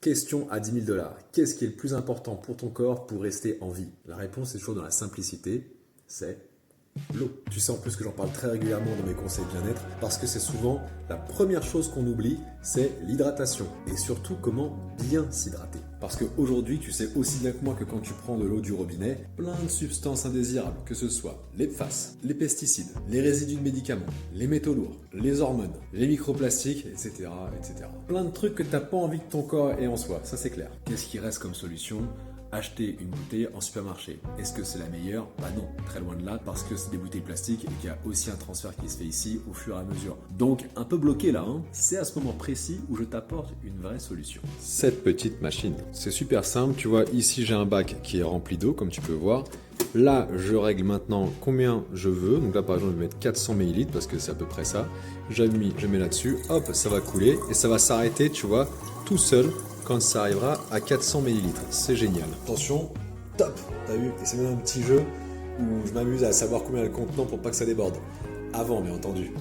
Question à 10 000 $. Qu'est-ce qui est le plus important pour ton corps pour rester en vie? La réponse est toujours dans la simplicité, c'est l'eau. Tu sais en plus que j'en parle très régulièrement dans mes conseils bien-être parce que c'est souvent la première chose qu'on oublie, c'est l'hydratation et surtout comment bien s'hydrater. Parce qu'aujourd'hui, tu sais aussi bien que moi que quand tu prends de l'eau du robinet, plein de substances indésirables, que ce soit les PFAS, les pesticides, les résidus de médicaments, les métaux lourds, les hormones, les microplastiques, etc. etc. Plein de trucs que tu n'as pas envie que ton corps ait en soi, ça c'est clair. Qu'est-ce qui reste comme solution? Acheter une bouteille en supermarché. Est-ce que c'est la meilleure? Bah non, très loin de là, parce que c'est des bouteilles plastiques et qu'il y a aussi un transfert qui se fait ici au fur et à mesure. Donc, un peu bloqué là, hein. C'est à ce moment précis où je t'apporte une vraie solution. Cette petite machine. C'est super simple, tu vois, ici j'ai un bac qui est rempli d'eau, comme tu peux voir. Là, je règle maintenant combien je veux. Donc là, par exemple, je vais mettre 400 ml parce que c'est à peu près ça. Je mets là-dessus, hop, ça va couler et ça va s'arrêter, tu vois, tout seul quand ça arrivera à 400 ml. C'est génial. Attention, top, t'as vu? Et c'est même un petit jeu où je m'amuse à savoir combien est le contenant pour pas que ça déborde. Avant, bien entendu.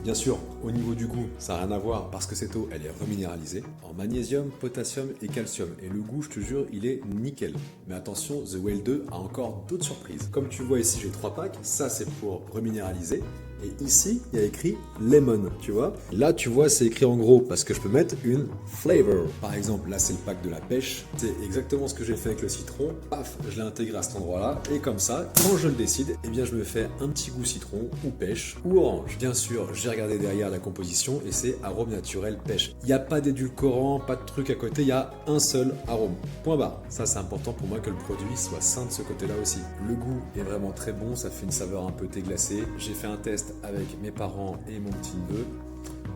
Bien sûr, au niveau du goût, ça n'a rien à voir parce que cette eau, elle est reminéralisée en magnésium, potassium et calcium. Et le goût, je te jure, il est nickel. Mais attention, The Whale 2 a encore d'autres surprises. Comme tu vois ici, j'ai 3 packs. Ça, c'est pour reminéraliser. Et ici, il y a écrit lemon, tu vois. Là, tu vois, c'est écrit en gros parce que je peux mettre une flavor. Par exemple, là, c'est le pack de la pêche. C'est exactement ce que j'ai fait avec le citron. Paf, je l'ai intégré à cet endroit-là. Et comme ça, quand je le décide, eh bien, je me fais un petit goût citron ou pêche ou orange. Bien sûr, j'ai regardé derrière la composition et c'est arôme naturel pêche. Il n'y a pas d'édulcorant, pas de truc à côté. Il y a un seul arôme. Point barre. Ça, c'est important pour moi que le produit soit sain de ce côté-là aussi. Le goût est vraiment très bon. Ça fait une saveur un peu thé glacé. J'ai fait un test avec mes parents et mon petit neveu.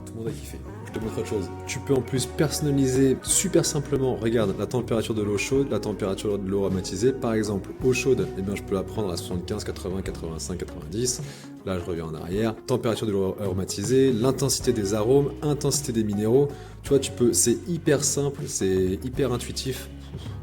Tout le monde a kiffé. Je te montre autre chose. Tu peux en plus personnaliser super simplement. Regarde la température de l'eau chaude, la température de l'eau aromatisée. Par exemple, eau chaude, eh bien, je peux la prendre à 75, 80, 85, 90. Là, je reviens en arrière. Température de l'eau aromatisée, l'intensité des arômes, intensité des minéraux. Tu vois, c'est hyper simple, c'est hyper intuitif.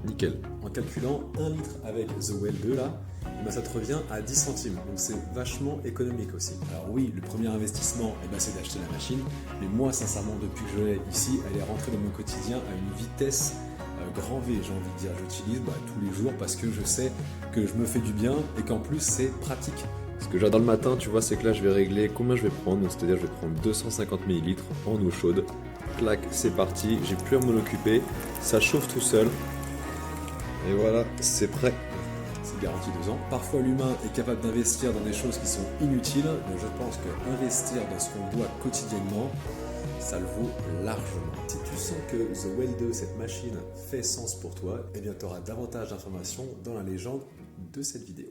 Nickel. En calculant 1 litre avec The Well 2 là, ben ça te revient à 10 centimes. Donc c'est vachement économique aussi. Alors oui, le premier investissement, c'est d'acheter la machine. Mais moi, sincèrement, depuis que je l'ai ici, elle est rentrée dans mon quotidien à une vitesse grand V, j'ai envie de dire. J'utilise tous les jours parce que je sais que je me fais du bien et qu'en plus, c'est pratique. Ce que j'adore le matin, tu vois, c'est que là, je vais régler combien je vais prendre. Donc c'est-à-dire, je vais prendre 250 ml en eau chaude. Clac, c'est parti. J'ai plus à m'en occuper. Ça chauffe tout seul. Et voilà, c'est prêt. C'est garanti 2 ans. Parfois, l'humain est capable d'investir dans des choses qui sont inutiles. Donc, je pense qu'investir dans ce qu'on doit quotidiennement, ça le vaut largement. Si tu sens que The Well 2, cette machine, fait sens pour toi, eh bien, tu auras davantage d'informations dans la légende de cette vidéo.